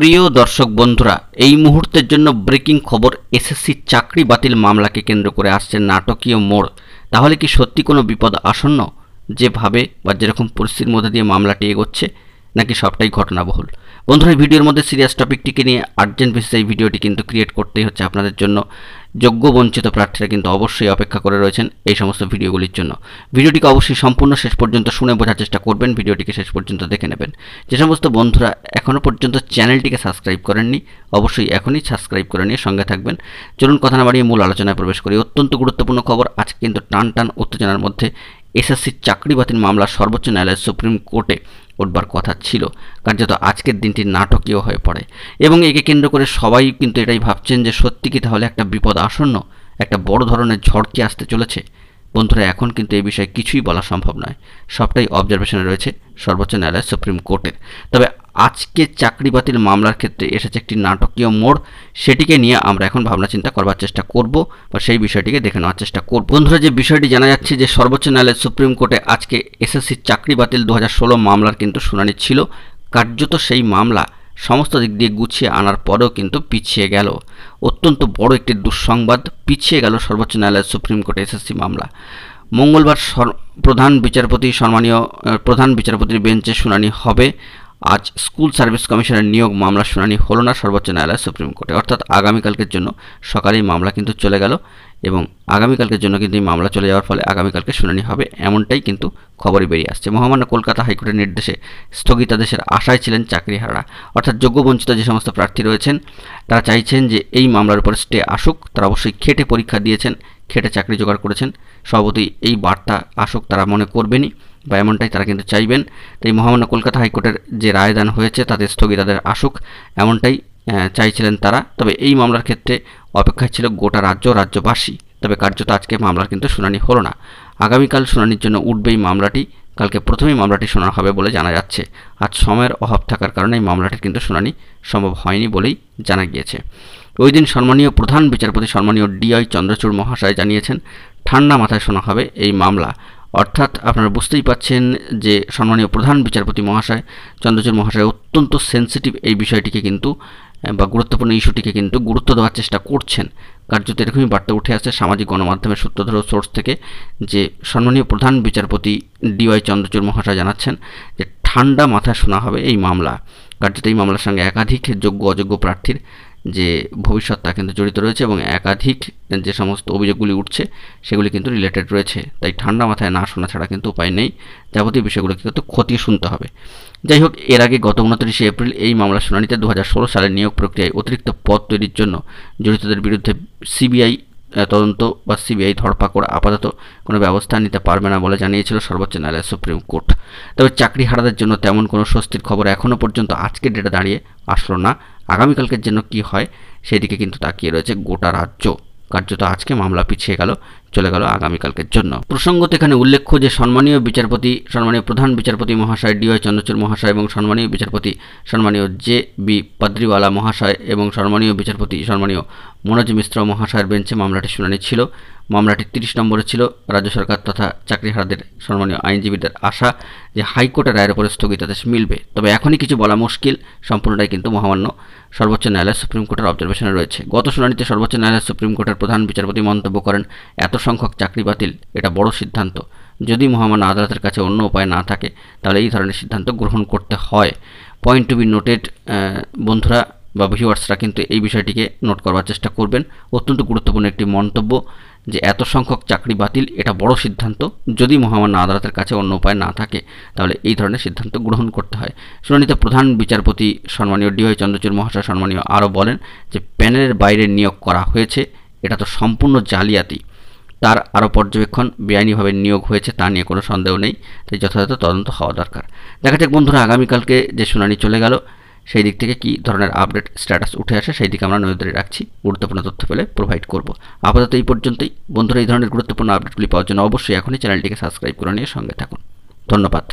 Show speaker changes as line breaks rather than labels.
প্রিয় দর্শক বন্ধুরা, এই মুহূর্তের জন্য ব্রেকিং খবর। এসএসসি চাকরি বাতিল মামলাকে কেন্দ্র করে আসছে নাটকীয় মোড়। তাহলে কি সত্যি কোনো বিপদ আসন্ন, যেভাবে বা যেরকম পরিস্থিতির মধ্যে দিয়ে মামলাটি এগোচ্ছে, নাকি সবটাই ঘটনাবহুল? বন্ধুরা, এই ভিডিওর মধ্যে সিরিয়াস টপিকটিকে নিয়ে আর্জেন্ট বেসিসে এই ভিডিওটি কিন্তু ক্রিয়েট করতেই হচ্ছে আপনাদের জন্য। যোগ্য বঞ্চিত প্রার্থীরা কিন্তু অবশ্যই অপেক্ষা করে রয়েছেন এই সমস্ত ভিডিওগুলির জন্য। ভিডিওটিকে অবশ্যই সম্পূর্ণ শেষ পর্যন্ত শুনে বোঝার চেষ্টা করবেন, ভিডিওটিকে শেষ পর্যন্ত দেখে নেবেন। যে সমস্ত বন্ধুরা এখনও পর্যন্ত চ্যানেলটিকে সাবস্ক্রাইব করেননি, অবশ্যই এখনই সাবস্ক্রাইব করে নিয়ে সঙ্গে থাকবেন। চলুন কথা না বাড়িয়ে মূল আলোচনায় প্রবেশ করি। অত্যন্ত গুরুত্বপূর্ণ খবর। আজকে কিন্তু টান টান উত্তেজনার মধ্যে এসএসসি চাকরি বাতিল মামলা সর্বোচ্চ ন্যায়ালয়ের সুপ্রিম কোর্টে উঠবার কথা ছিল। কার্যত আজকের দিনটি নাটকীয় হয়ে পড়ে এবং একে কেন্দ্র করে সবাই কিন্তু এটাই ভাবছেন যে সত্যি কি তাহলে একটা বিপদ আসন্ন, একটা বড় ধরনের ঝড় কি আসতে চলেছে? বন্ধুরা, এখন কিন্তু এই বিষয়ে কিছুই বলা সম্ভব নয়, সবটাই অবজারভেশনে রয়েছে সর্বোচ্চ ন্যায়ালয় সুপ্রিম কোর্টের। তবে আজকে চাকরি বাতিল মামলার ক্ষেত্রে এসেছে একটি নাটকীয় মোড়, সেটিকে নিয়ে আমরা এখন ভাবনা চিন্তা করবার চেষ্টা করব বা সেই বিষয়টিকে দেখে নেওয়ার চেষ্টা করব। বন্ধুরা, যে বিষয়টি জানা যাচ্ছে যে সর্বোচ্চ ন্যায়ালয় সুপ্রিম কোর্টে আজকে এসএসসি চাকরি বাতিল 2016 মামলার কিন্তু শুনানি ছিল। কার্যত সেই মামলা সমস্ত দিক দিয়ে গুছিয়ে আনার পরেও কিন্তু পিছিয়ে গেল। অত্যন্ত বড় একটি দুঃসংবাদ, পিছিয়ে গেল সর্বোচ্চ ন্যায়ালয়ের সুপ্রিম কোর্টে এসএসসি মামলা। মঙ্গলবার প্রধান বিচারপতির বেঞ্চে শুনানি হবে। আজ স্কুল সার্ভিস কমিশনের নিয়োগ মামলার শুনানি হলো না সর্বোচ্চ ন্যায়ালয় সুপ্রিম কোর্টে, অর্থাৎ আগামীকালকের জন্য সকালেই মামলা কিন্তু চলে গেল এবং আগামীকালকের জন্য কিন্তু এই মামলা চলে যাওয়ার ফলে আগামীকালকে শুনানি হবে, এমনটাই কিন্তু খবরই বেরিয়ে আসছে। মহামান্য কলকাতা হাইকোর্টের নির্দেশে স্থগিতাদেশের আশায় ছিলেন চাকরিহারারা, অর্থাৎ যোগ্য বঞ্চিত যে সমস্ত প্রার্থী রয়েছেন তারা চাইছেন যে এই মামলার উপর স্টে আসুক। তারা অবশ্যই খেটে পরীক্ষা দিয়েছেন, খেটে চাকরি জোগাড় করেছেন, স্বভাবতই এই বার্তা আসুক তারা মনে করবেনই বা এমনটাই তারা কিন্তু চাইবেন। তাই মহামান্য কলকাতা হাইকোর্টের যে রায়দান হয়েছে তাতে স্থগিতাদেশ আসুক, এমনটাই চাইছিলেন তারা। তবে এই মামলার ক্ষেত্রে অপেক্ষায় ছিল গোটা রাজ্যবাসী। তবে কার্যত আজকে মামলার কিন্তু শুনানি হলো না। আগামীকাল শুনানির জন্য উঠবে এই মামলাটি। কালকে প্রথমেই মামলাটি শোনা হবে বলে জানা যাচ্ছে। আজ সময়ের অভাব থাকার কারণে এই মামলাটির কিন্তু শুনানি সম্ভব হয়নি বলেই জানা গিয়েছে। ওই দিন সম্মানীয় প্রধান বিচারপতি সম্মানীয় DY চন্দ্রচূড় মহাশয় জানিয়েছেন ঠান্ডা মাথায় শোনা হবে এই মামলা। অর্থাৎ আপনারা বুঝতেই পাচ্ছেন যে সম্মানীয় প্রধান বিচারপতি মহাশয় চন্দ্রচূড় মহাশয় অত্যন্ত সেন্সিটিভ এই বিষয়টিকে কিন্তু বা গুরুত্বপূর্ণ ইস্যুটিকে কিন্তু গুরুত্ব দেওয়ার চেষ্টা করছেন। কার্যত এরকমই বার্তা উঠে আসছে সামাজিক গণমাধ্যমের সূত্রধর সোর্স থেকে যে সম্মানীয় প্রধান বিচারপতি DY চন্দ্রচূড় মহাশয় জানাচ্ছেন যে ঠান্ডা মাথায় শোনা হবে এই মামলা। কার্যত এই মামলার সঙ্গে একাধিক যোগ্য অযোগ্য প্রার্থীর যে ভবিষ্যৎ তা কিন্তু জড়িত রয়েছে এবং একাধিক যে সমস্ত অভিযোগগুলি উঠছে সেগুলি কিন্তু রিলেটেড রয়েছে। তাই ঠান্ডা মাথায় না শোনা ছাড়া কিন্তু উপায় নেই, যাবতীয় বিষয়গুলোকে কিন্তু খতিয়ে শুনতে হবে। যাই হোক, এর আগে গত 29 এপ্রিল এই মামলার শুনানিতে 2016 সালের নিয়োগ প্রক্রিয়ায় অতিরিক্ত পদ তৈরির জন্য জড়িতদের বিরুদ্ধে CBI তদন্ত বা CBI ধরপাকড় আপাতত কোনো ব্যবস্থা নিতে পারবে না বলে জানিয়েছিল সর্বোচ্চ ন্যায়ালয় সুপ্রিম কোর্ট। তবে চাকরিহারাদের জন্য তেমন কোনো স্বস্তির খবর এখনও পর্যন্ত আজকের ডেটে দাঁড়িয়ে আসলো না। আগামীকালকের জন্য কি হয় সেদিকে কিন্তু তাকিয়ে রয়েছে গোটা রাজ্য। কার্যত আজকে মামলা পিছিয়ে গেল, চলে গেল আগামীকালকের জন্য। প্রসঙ্গত এখানে উল্লেখ্য যে সম্মানীয় প্রধান বিচারপতি মহাশয় DY চন্দ্রচূড় মহাশয় এবং সম্মানীয় JB পাদ্রিওয়ালা মহাশয় এবং সম্মানীয় মনোজ মিশ্র মহাশয়ের বেঞ্চে মামলাটির শুনানি ছিল। মামলাটি 30 নম্বরে ছিল। রাজ্য সরকার তথা চাকরিহারাদের সম্মানীয় আইনজীবীদের আশা যে হাইকোর্টের রায়ের উপরে স্থগিতাদেশ মিলবে। তবে এখনই কিছু বলা মুশকিল, সম্পূর্ণটাই কিন্তু মহামান্য সর্বোচ্চ ন্যায়ালয় সুপ্রিম কোর্টের অবজারভেশনে রয়েছে। গত শুনানিতে সর্বোচ্চ ন্যায়ালয় সুপ্রিম কোর্টের প্রধান বিচারপতি মন্তব্য করেন, এত সংখ্যক চাকরি বাতিল এটা বড় সিদ্ধান্ত। যদি মহামান্য আদালতের কাছে অন্য উপায় না থাকে তাহলে এই ধরনের সিদ্ধান্ত গ্রহণ করতে হয়। পয়েন্ট টু বি নোটেড বন্ধুরা বা ভিউয়ার্সরা কিন্তু এই বিষয়টিকে নোট করবার চেষ্টা করবেন। অত্যন্ত গুরুত্বপূর্ণ একটি মন্তব্য যে এত সংখ্যক চাকরি বাতিল এটা বড় সিদ্ধান্ত। যদি মহামান্য আদালতের কাছে অন্য উপায় না থাকে তাহলে এই ধরনের সিদ্ধান্ত গ্রহণ করতে হয়। শুনানিতে প্রধান বিচারপতি সম্মানীয় DY চন্দ্রচূড় মহাশয় সম্মানীয় আরও বলেন যে প্যানেলের বাইরে নিয়োগ করা হয়েছে, এটা তো সম্পূর্ণ জালিয়াতি। তার আরও পর্যবেক্ষণ, বেআইনিভাবে নিয়োগ হয়েছে তা নিয়ে কোনো সন্দেহ নেই, তাই যথাযথ তদন্ত হওয়া দরকার। দেখা যাক বন্ধুরা আগামীকালকে যে শুনানি চলে গেল সেই দিক থেকে কী ধরনের আপডেট স্ট্যাটাস উঠে আসে সেই দিকে আমরা নজরদারি রাখছি, গুরুত্বপূর্ণ তথ্য পেলে প্রোভাইড করব। আপাতত এই পর্যন্তই বন্ধুরা। এই ধরনের গুরুত্বপূর্ণ আপডেটগুলি পাওয়ার জন্য অবশ্যই এখনই চ্যানেলটিকে সাবস্ক্রাইব করে নিয়ে সঙ্গে থাকুন। ধন্যবাদ।